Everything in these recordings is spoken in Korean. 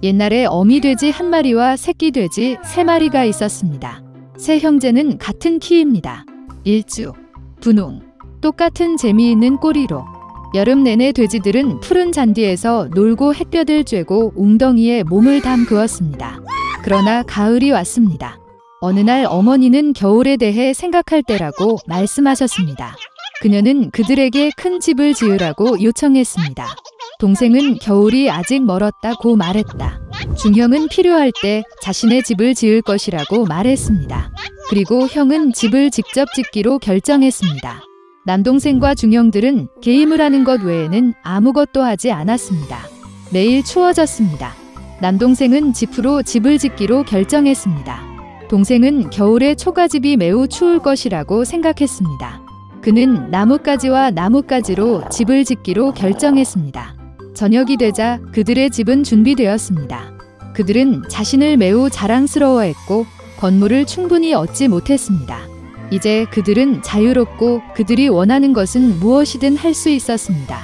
옛날에 어미 돼지 한 마리와 새끼 돼지 3마리가 있었습니다. 세 형제는 같은 키입니다. 일주, 분홍, 똑같은 재미있는 꼬리로 여름 내내 돼지들은 푸른 잔디에서 놀고 햇볕을 쬐고 웅덩이에 몸을 담그었습니다. 그러나 가을이 왔습니다. 어느 날 어머니는 겨울에 대해 생각할 때라고 말씀하셨습니다. 그녀는 그들에게 큰 집을 지으라고 요청했습니다. 동생은 겨울이 아직 멀었다고 말했다. 중형은 필요할 때 자신의 집을 지을 것이라고 말했습니다. 그리고 형은 집을 직접 짓기로 결정했습니다. 남동생과 중형들은 게임을 하는 것 외에는 아무것도 하지 않았습니다. 매일 추워졌습니다. 남동생은 지프로 집을 짓기로 결정했습니다. 동생은 겨울에 초가집이 매우 추울 것이라고 생각했습니다. 그는 나뭇가지와 나뭇가지로 집을 짓기로 결정했습니다. 저녁이 되자 그들의 집은 준비되었습니다. 그들은 자신을 매우 자랑스러워했고 건물을 충분히 얻지 못했습니다. 이제 그들은 자유롭고 그들이 원하는 것은 무엇이든 할 수 있었습니다.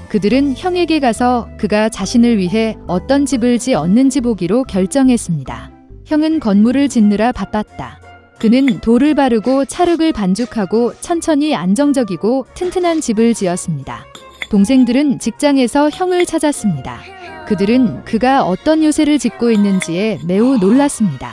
그들은 형에게 가서 그가 자신을 위해 어떤 집을 지었는지 보기로 결정했습니다. 형은 건물을 짓느라 바빴다. 그는 돌을 바르고 찰흙을 반죽하고 천천히 안정적이고 튼튼한 집을 지었습니다. 동생들은 직장에서 형을 찾았습니다. 그들은 그가 어떤 요새를 짓고 있는지에 매우 놀랐습니다.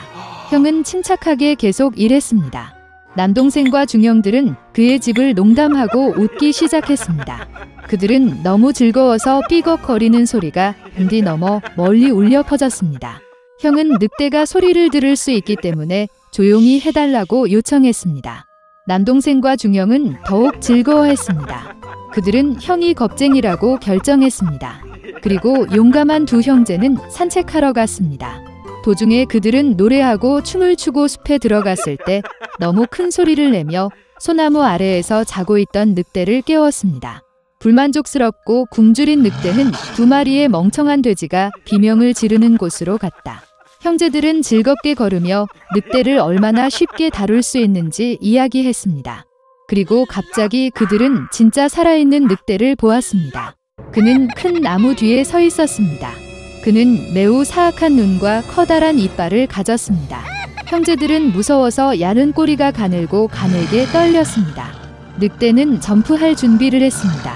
형은 침착하게 계속 일했습니다. 남동생과 중형들은 그의 집을 농담하고 웃기 시작했습니다. 그들은 너무 즐거워서 삐걱거리는 소리가 잔디 너머 멀리 울려 퍼졌습니다. 형은 늑대가 소리를 들을 수 있기 때문에 조용히 해달라고 요청했습니다. 남동생과 중형은 더욱 즐거워했습니다. 그들은 형이 겁쟁이라고 결정했습니다. 그리고 용감한 두 형제는 산책하러 갔습니다. 도중에 그들은 노래하고 춤을 추고 숲에 들어갔을 때 너무 큰 소리를 내며 소나무 아래에서 자고 있던 늑대를 깨웠습니다. 불만족스럽고 굶주린 늑대는 2마리의 멍청한 돼지가 비명을 지르는 곳으로 갔다. 형제들은 즐겁게 걸으며 늑대를 얼마나 쉽게 다룰 수 있는지 이야기했습니다. 그리고 갑자기 그들은 진짜 살아있는 늑대를 보았습니다. 그는 큰 나무 뒤에 서 있었습니다. 그는 매우 사악한 눈과 커다란 이빨을 가졌습니다. 형제들은 무서워서 야른 꼬리가 가늘고 가늘게 떨렸습니다. 늑대는 점프할 준비를 했습니다.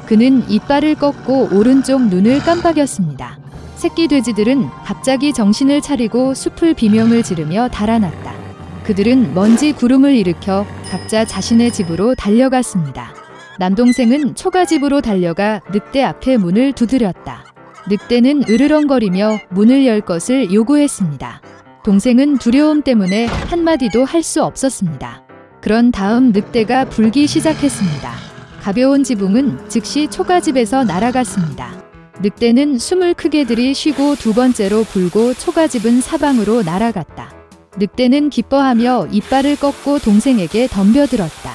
그는 이빨을 꺾고 오른쪽 눈을 깜빡였습니다. 새끼 돼지들은 갑자기 정신을 차리고 숲을 비명을 지르며 달아났다. 그들은 먼지 구름을 일으켜 각자 자신의 집으로 달려갔습니다. 남동생은 초가집으로 달려가 늑대 앞에 문을 두드렸다. 늑대는 으르렁거리며 문을 열 것을 요구했습니다. 동생은 두려움 때문에 한마디도 할 수 없었습니다. 그런 다음 늑대가 불기 시작했습니다. 가벼운 지붕은 즉시 초가집에서 날아갔습니다. 늑대는 숨을 크게 들이쉬고 2번째로 불고 초가집은 사방으로 날아갔다. 늑대는 기뻐하며 이빨을 꺾고 동생에게 덤벼들었다.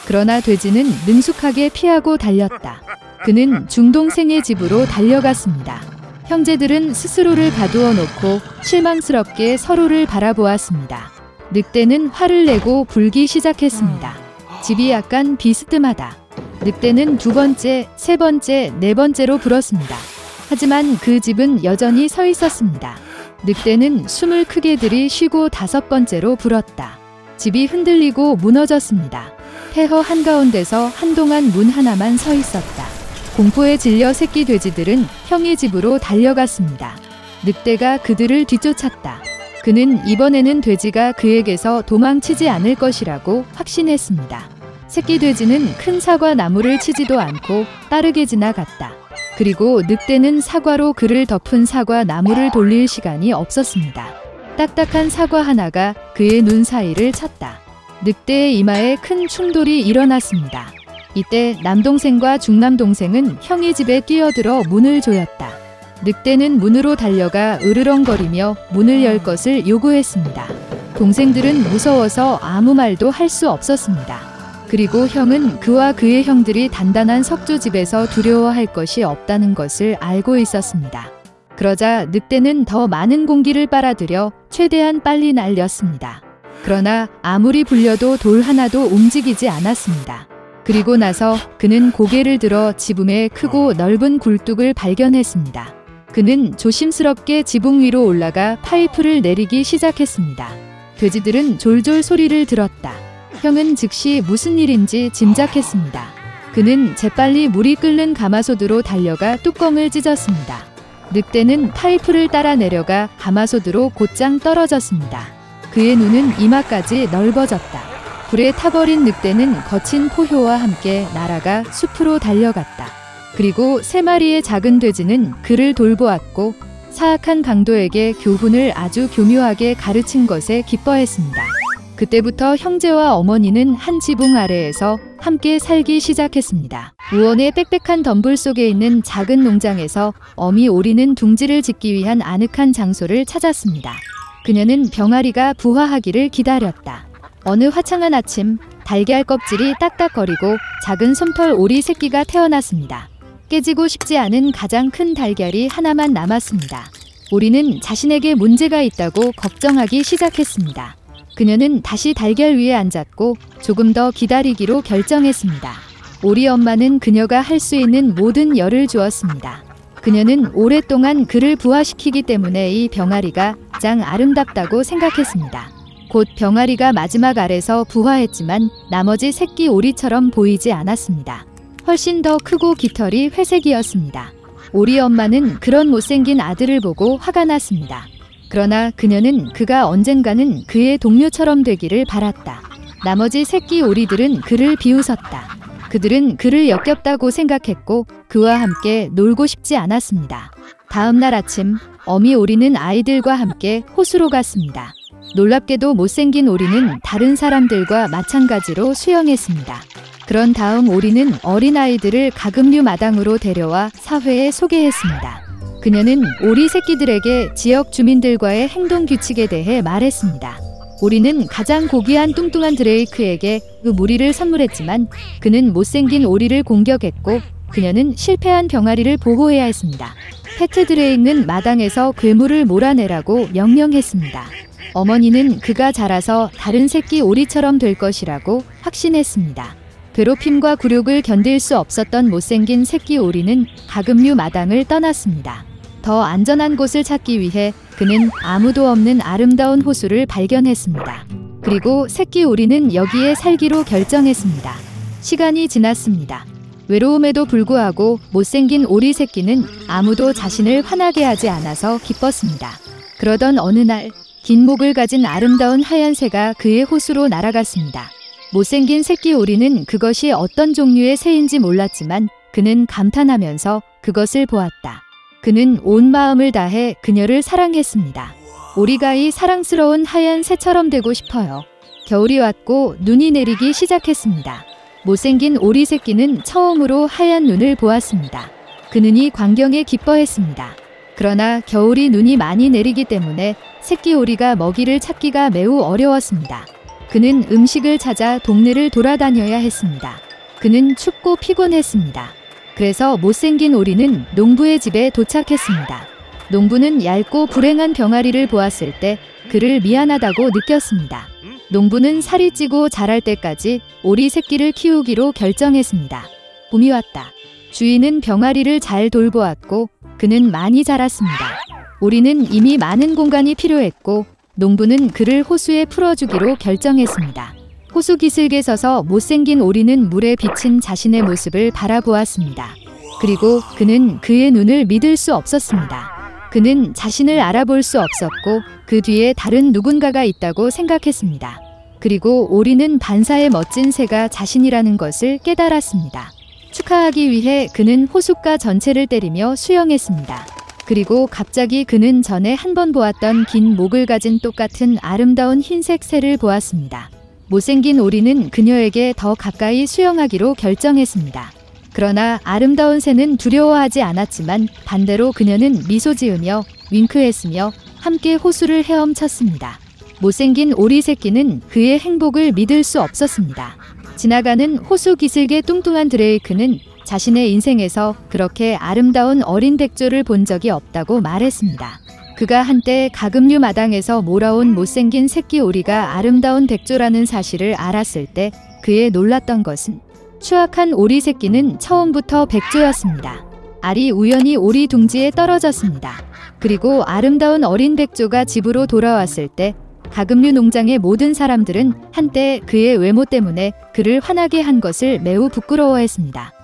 그러나 돼지는 능숙하게 피하고 달렸다. 그는 중동생의 집으로 달려갔습니다. 형제들은 스스로를 가두어 놓고 실망스럽게 서로를 바라보았습니다. 늑대는 화를 내고 불기 시작했습니다. 집이 약간 비스듬하다. 늑대는 2번째, 3번째, 4번째로 불었습니다. 하지만 그 집은 여전히 서 있었습니다. 늑대는 숨을 크게 들이쉬고 5번째로 불었다. 집이 흔들리고 무너졌습니다. 폐허 한가운데서 한동안 문 하나만 서 있었다. 공포에 질려 새끼 돼지들은 형의 집으로 달려갔습니다. 늑대가 그들을 뒤쫓았다. 그는 이번에는 돼지가 그에게서 도망치지 않을 것이라고 확신했습니다. 새끼 돼지는 큰 사과 나무를 치지도 않고 빠르게 지나갔다. 그리고 늑대는 사과로 그를 덮은 사과 나무를 돌릴 시간이 없었습니다. 딱딱한 사과 하나가 그의 눈 사이를 쳤다. 늑대의 이마에 큰 충돌이 일어났습니다. 이때 남동생과 중남동생은 형의 집에 뛰어들어 문을 조였다. 늑대는 문으로 달려가 으르렁거리며 문을 열 것을 요구했습니다. 동생들은 무서워서 아무 말도 할 수 없었습니다. 그리고 형은 그와 그의 형들이 단단한 석조집에서 두려워할 것이 없다는 것을 알고 있었습니다. 그러자 늑대는 더 많은 공기를 빨아들여 최대한 빨리 날렸습니다. 그러나 아무리 불려도 돌 하나도 움직이지 않았습니다. 그리고 나서 그는 고개를 들어 지붕에 크고 넓은 굴뚝을 발견했습니다. 그는 조심스럽게 지붕 위로 올라가 파이프를 내리기 시작했습니다. 돼지들은 졸졸 소리를 들었다. 형은 즉시 무슨 일인지 짐작했습니다. 그는 재빨리 물이 끓는 가마솥으로 달려가 뚜껑을 찢었습니다. 늑대는 파이프를 따라 내려가 가마솥으로 곧장 떨어졌습니다. 그의 눈은 이마까지 넓어졌다. 불에 타버린 늑대는 거친 포효와 함께 날아가 숲으로 달려갔다. 그리고 3마리의 작은 돼지는 그를 돌보았고 사악한 강도에게 교훈을 아주 교묘하게 가르친 것에 기뻐했습니다. 그때부터 형제와 어머니는 한 지붕 아래에서 함께 살기 시작했습니다. 우원의 빽빽한 덤불 속에 있는 작은 농장에서 어미 오리는 둥지를 짓기 위한 아늑한 장소를 찾았습니다. 그녀는 병아리가 부화하기를 기다렸다. 어느 화창한 아침, 달걀 껍질이 딱딱거리고 작은 솜털 오리 새끼가 태어났습니다. 깨지고 싶지 않은 가장 큰 달걀이 하나만 남았습니다. 오리는 자신에게 문제가 있다고 걱정하기 시작했습니다. 그녀는 다시 달걀 위에 앉았고 조금 더 기다리기로 결정했습니다. 오리 엄마는 그녀가 할 수 있는 모든 열을 주었습니다. 그녀는 오랫동안 그를 부화시키기 때문에 이 병아리가 가장 아름답다고 생각했습니다. 곧 병아리가 마지막 알에서 부화했지만 나머지 새끼 오리처럼 보이지 않았습니다. 훨씬 더 크고 깃털이 회색이었습니다. 오리 엄마는 그런 못생긴 아들을 보고 화가 났습니다. 그러나 그녀는 그가 언젠가는 그의 동료처럼 되기를 바랐다. 나머지 새끼 오리들은 그를 비웃었다. 그들은 그를 역겹다고 생각했고 그와 함께 놀고 싶지 않았습니다. 다음 날 아침, 어미 오리는 아이들과 함께 호수로 갔습니다. 놀랍게도 못생긴 오리는 다른 사람들과 마찬가지로 수영했습니다. 그런 다음 오리는 어린아이들을 가금류 마당으로 데려와 사회에 소개했습니다. 그녀는 오리 새끼들에게 지역 주민들과의 행동 규칙에 대해 말했습니다. 오리는 가장 고귀한 뚱뚱한 드레이크에게 그 무리를 선물했지만 그는 못생긴 오리를 공격했고 그녀는 실패한 병아리를 보호해야 했습니다. 패트 드레이크는 마당에서 괴물을 몰아내라고 명령했습니다. 어머니는 그가 자라서 다른 새끼 오리처럼 될 것이라고 확신했습니다. 괴롭힘과 굴욕을 견딜 수 없었던 못생긴 새끼 오리는 가금류 마당을 떠났습니다. 더 안전한 곳을 찾기 위해 그는 아무도 없는 아름다운 호수를 발견했습니다. 그리고 새끼 오리는 여기에 살기로 결정했습니다. 시간이 지났습니다. 외로움에도 불구하고 못생긴 오리 새끼는 아무도 자신을 화나게 하지 않아서 기뻤습니다. 그러던 어느 날 긴 목을 가진 아름다운 하얀 새가 그의 호수로 날아갔습니다. 못생긴 새끼 오리는 그것이 어떤 종류의 새인지 몰랐지만 그는 감탄하면서 그것을 보았다. 그는 온 마음을 다해 그녀를 사랑했습니다. 오리가 이 사랑스러운 하얀 새처럼 되고 싶어요. 겨울이 왔고 눈이 내리기 시작했습니다. 못생긴 오리 새끼는 처음으로 하얀 눈을 보았습니다. 그 눈이 광경에 기뻐했습니다. 그러나 겨울이 눈이 많이 내리기 때문에 새끼 오리가 먹이를 찾기가 매우 어려웠습니다. 그는 음식을 찾아 동네를 돌아다녀야 했습니다. 그는 춥고 피곤했습니다. 그래서 못생긴 오리는 농부의 집에 도착했습니다. 농부는 얇고 불행한 병아리를 보았을 때 그를 미안하다고 느꼈습니다. 농부는 살이 찌고 자랄 때까지 오리 새끼를 키우기로 결정했습니다. 봄이 왔다. 주인은 병아리를 잘 돌보았고 그는 많이 자랐습니다. 오리는 이미 많은 공간이 필요했고 농부는 그를 호수에 풀어주기로 결정했습니다. 호수 기슭에 서서 못생긴 오리는 물에 비친 자신의 모습을 바라보았습니다. 그리고 그는 그의 눈을 믿을 수 없었습니다. 그는 자신을 알아볼 수 없었고 그 뒤에 다른 누군가가 있다고 생각했습니다. 그리고 오리는 반사의 멋진 새가 자신이라는 것을 깨달았습니다. 축하하기 위해 그는 호숫가 전체를 때리며 수영했습니다. 그리고 갑자기 그는 전에 한 번 보았던 긴 목을 가진 똑같은 아름다운 흰색 새를 보았습니다. 못생긴 오리는 그녀에게 더 가까이 수영하기로 결정했습니다. 그러나 아름다운 새는 두려워하지 않았지만 반대로 그녀는 미소 지으며 윙크했으며 함께 호수를 헤엄쳤습니다. 못생긴 오리 새끼는 그의 행복을 믿을 수 없었습니다. 지나가는 호수 기슭의 뚱뚱한 드레이크는 자신의 인생에서 그렇게 아름다운 어린 백조를 본 적이 없다고 말했습니다. 그가 한때 가금류 마당에서 몰아온 못생긴 새끼 오리가 아름다운 백조라는 사실을 알았을 때 그의 놀랐던 것은 추악한 오리 새끼는 처음부터 백조였습니다. 알이 우연히 오리 둥지에 떨어졌습니다. 그리고 아름다운 어린 백조가 집으로 돌아왔을 때 가금류 농장의 모든 사람들은 한때 그의 외모 때문에 그를 화나게 한 것을 매우 부끄러워했습니다.